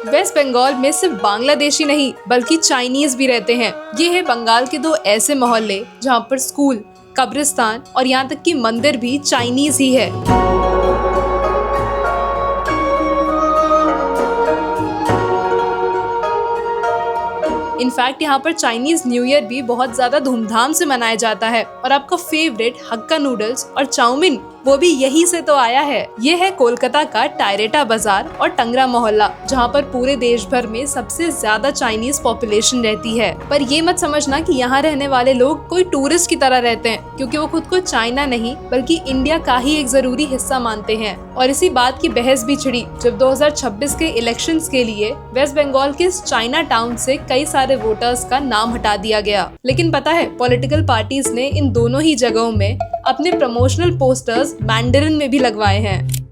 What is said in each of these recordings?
Waste Bengal में सिर्फ बांग्लादेशी नहीं बल्कि चाइनीज भी रहते हैं। ये है बंगाल के दो ऐसे मोहल्ले जहाँ पर स्कूल, कब्रिस्तान और यहाँ तक कि मंदिर भी चाइनीज ही है। इनफैक्ट यहाँ पर चाइनीज न्यू ईयर भी बहुत ज्यादा धूमधाम से मनाया जाता है और आपका फेवरेट हक्का नूडल्स और चाउमीन वो भी यहीं से तो आया है। ये है कोलकाता का टायरेटा बाजार और टंगरा मोहल्ला, जहाँ पर पूरे देश भर में सबसे ज्यादा चाइनीज पॉपुलेशन रहती है। पर ये मत समझना कि यहाँ रहने वाले लोग कोई टूरिस्ट की तरह रहते हैं, क्योंकि वो खुद को चाइना नहीं बल्कि इंडिया का ही एक जरूरी हिस्सा मानते हैं। और इसी बात की बहस भी छिड़ी जब 2026 के इलेक्शंस के लिए वेस्ट बंगाल के चाइना टाउन से कई सारे वोटर्स का नाम हटा दिया गया। लेकिन पता है, पॉलिटिकल पार्टीज ने इन दोनों ही जगहों में अपने प्रमोशनल पोस्टर्स मैंडरिन में भी लगवाए हैं।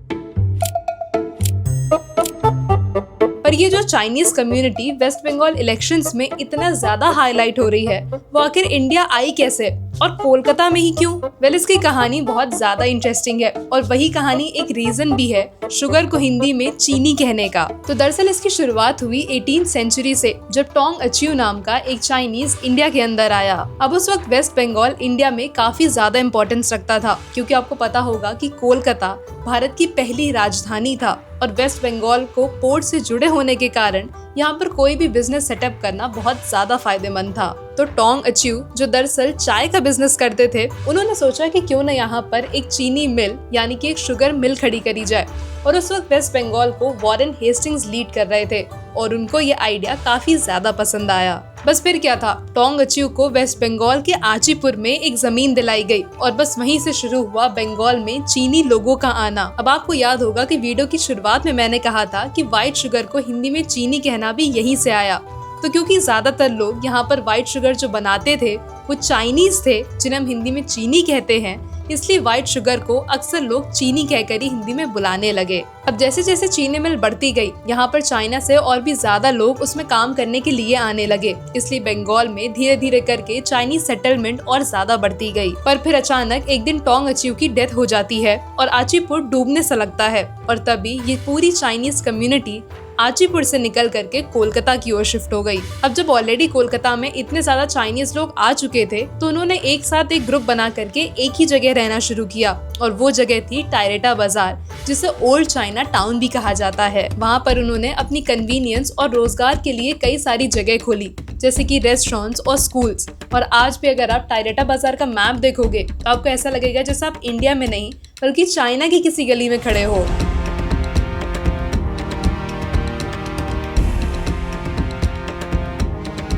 पर ये जो Chinese community West Bengal elections में इतना ज्यादा हाईलाइट हो रही है, वो आखिर इंडिया आई कैसे और कोलकाता में ही क्यों? वेल, इसकी कहानी बहुत ज्यादा इंटरेस्टिंग है और वही कहानी एक रीजन भी है शुगर को हिंदी में चीनी कहने का। तो दरअसल इसकी शुरुआत हुई 18th सेंचुरी से, जब टोंग अचिउ नाम का एक चाइनीज इंडिया के अंदर आया। अब उस वक्त वेस्ट बंगाल इंडिया में काफी ज्यादा इम्पोर्टेंस रखता था, क्योंकि आपको पता होगा कि कोलकाता भारत की पहली राजधानी था और वेस्ट बंगाल को पोर्ट से जुड़े होने के कारण यहाँ पर कोई भी बिजनेस सेटअप करना बहुत ज्यादा फायदेमंद था। तो टोंग अचिउ, जो दरअसल चाय का बिजनेस करते थे, उन्होंने सोचा कि क्यों न यहाँ पर एक चीनी मिल यानी कि एक शुगर मिल खड़ी करी जाए। और उस वक्त वेस्ट बंगाल को वॉरेन हेस्टिंग्स लीड कर रहे थे और उनको ये आइडिया काफी ज्यादा पसंद आया। बस फिर क्या था, टोंग अचिउ को वेस्ट बंगाल के आचीपुर में एक जमीन दिलाई गई और बस वहीं से शुरू हुआ बंगाल में चीनी लोगों का आना। अब आपको याद होगा कि वीडियो की शुरुआत में मैंने कहा था कि व्हाइट शुगर को हिंदी में चीनी कहना भी यहीं से आया। तो क्योंकि ज्यादातर लोग यहाँ पर व्हाइट शुगर जो बनाते थे वो चाइनीज थे, जिन्हें हम हिंदी में चीनी कहते हैं, इसलिए व्हाइट शुगर को अक्सर लोग चीनी कहकर ही हिंदी में बुलाने लगे। अब जैसे जैसे चीनी मिल बढ़ती गई, यहाँ पर चाइना से और भी ज्यादा लोग उसमें काम करने के लिए आने लगे, इसलिए बंगाल में धीरे धीरे करके चाइनीज सेटलमेंट और ज्यादा बढ़ती गई। पर फिर अचानक एक दिन टोंग अचिउ की डेथ हो जाती है और आचीपुर डूबने से लगता है और तभी ये पूरी चाइनीज कम्युनिटी आचीपुर से निकल करके कोलकाता की ओर शिफ्ट हो गई। अब जब ऑलरेडी कोलकाता में इतने ज्यादा चाइनीज लोग आ चुके थे, तो उन्होंने एक साथ एक ग्रुप बना करके एक ही जगह रहना शुरू किया और वो जगह थी टायरेटा बाजार, जिसे ओल्ड चाइना टाउन भी कहा जाता है। वहाँ पर उन्होंने अपनी कन्वीनियंस और रोजगार के लिए कई सारी जगह खोली, जैसे कि रेस्टोरेंट्स और स्कूल्स। और आज भी अगर आप टायरेटा बाजार का मैप देखोगे तो आपको ऐसा लगेगा जैसे आप इंडिया में नहीं बल्कि चाइना की किसी गली में खड़े हो।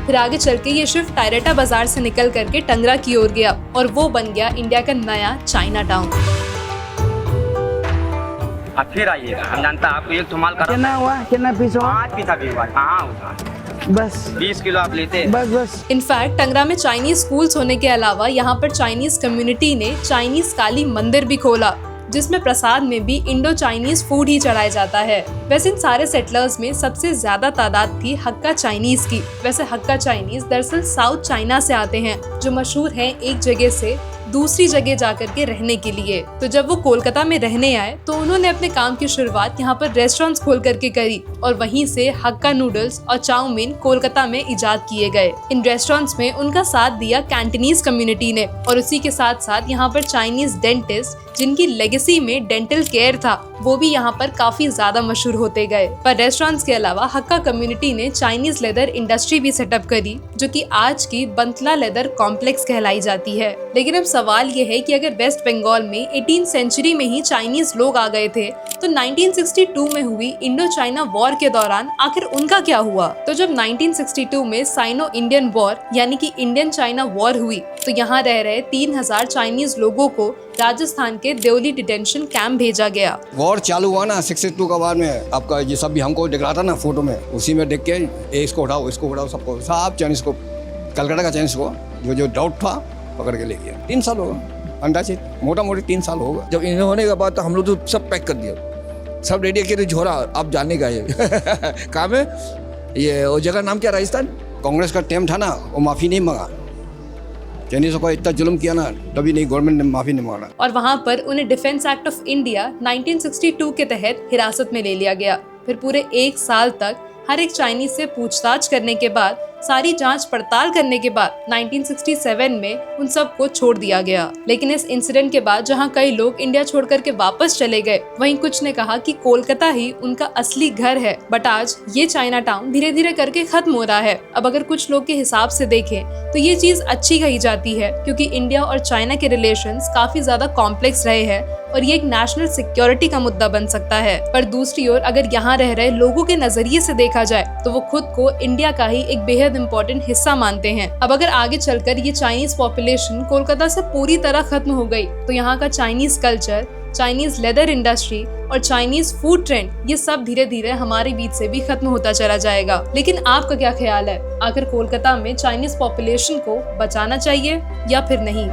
फिर आगे चल के ये शिफ्ट टायरेटा बाजार से निकल करके टंगरा की ओर गया और वो बन गया इंडिया का नया चाइना टाउन। आप फिर आइएगा, हम जानता आपको एक धुमाल का कितना हुआ, कितना पीस हुआ? 5 पीस अभी हुआ। कहाँ होगा, बस 20 किलो आप लेते। बस इनफैक्ट टंगरा में चाइनीज स्कूल्स होने के अलावा यहाँ पर चाइनीज कम्युनिटी ने चाइनीज काली मंदिर भी खोला, जिसमें प्रसाद में भी इंडो चाइनीज फूड ही चढ़ाया जाता है। वैसे इन सारे सेटलर्स में सबसे ज्यादा तादाद थी हक्का चाइनीज की। वैसे हक्का चाइनीज दरअसल साउथ चाइना से आते हैं, जो मशहूर है एक जगह से दूसरी जगह जाकर के रहने के लिए। तो जब वो कोलकाता में रहने आए तो उन्होंने अपने काम की शुरुआत यहाँ पर रेस्टोरेंट्स खोल करके करी और वहीं से हक्का नूडल्स और चाउमीन कोलकाता में इजाद किए गए। इन रेस्टोरेंट्स में उनका साथ दिया कैंटनीज कम्युनिटी ने और उसी के साथ साथ यहाँ पर चाइनीज डेंटिस्ट, जिनकी लेगेसी में डेंटल केयर था, वो भी यहाँ पर काफी ज्यादा मशहूर होते गए। पर रेस्टोरेंट्स के अलावा हक्का कम्युनिटी ने चाइनीज लेदर इंडस्ट्री भी सेटअप करी, जो कि आज की बंतला लेदर कॉम्प्लेक्स कहलाई जाती है। लेकिन अब सवाल ये है कि अगर वेस्ट बंगाल में 18th सेंचुरी में ही चाइनीज लोग आ गए थे, तो 1962 में हुई इंडो चाइना वॉर के दौरान आखिर उनका क्या हुआ? तो जब 1962 में साइनो इंडियन वॉर यानी कि इंडियन चाइना वॉर हुई, तो यहाँ रह रहे 3000 चाइनीज लोगों को राजस्थान के देवली डिटेंशन कैंप भेजा गया। वॉर चालू हुआ ना 62 का बाद में, आपका ये सब भी हमको दिख रहा था ना फोटो में, उसी में देख के इसको उठाओ सबको, सब चाइनीज को, कलकत्ता का चाइनीज को जो डाउट था पकड़ के ले गया। 3 साल होगा अंदाजे, मोटा मोटी 3 साल होगा। जब इन्हें होने के बाद तो हम लोग तो सब पैक कर दिया, सब रेडी किए, झोरा आप जानने का ये काम है। ये वो जगह नाम क्या, राजस्थान? कांग्रेस का टाइम था ना, वो माफ़ी नहीं मांगा, चाइनीज़ों को इतना जुल्म किया ना, तभी नहीं गवर्नमेंट ने माफ़ी नहीं मांगा। और वहाँ पर उन्हें डिफेंस एक्ट ऑफ इंडिया 1962 के तहत हिरासत में ले लिया गया। फिर पूरे 1 साल तक हर एक चाइनीज से पूछताछ करने के बाद, सारी जांच पड़ताल करने के बाद 1967 में उन सबको छोड़ दिया गया। लेकिन इस इंसिडेंट के बाद जहां कई लोग इंडिया छोड़ करके वापस चले गए, वहीं कुछ ने कहा कि कोलकाता ही उनका असली घर है। बट आज ये चाइना टाउन धीरे धीरे करके खत्म हो रहा है। अब अगर कुछ लोग के हिसाब से देखें तो ये चीज अच्छी कही जाती है, क्योंकि इंडिया और चाइना के रिलेशंस काफी ज्यादा कॉम्प्लेक्स रहे हैं और ये एक नेशनल सिक्योरिटी का मुद्दा बन सकता है। पर दूसरी ओर अगर यहाँ रह रहे लोगों के नजरिए से देखा जाए तो वो खुद को इंडिया का ही एक बेहद इम्पोर्टेंट हिस्सा मानते हैं। अब अगर आगे चलकर ये चाइनीज पॉपुलेशन कोलकाता से पूरी तरह खत्म हो गई तो यहाँ का Chinese culture, Chinese leather industry और चाइनीज फूड ट्रेंड, ये सब धीरे धीरे हमारे बीच से भी खत्म होता चला जाएगा। लेकिन आपका क्या ख्याल है, आखिर कोलकाता में चाइनीज पॉपुलेशन को बचाना चाहिए या फिर नहीं?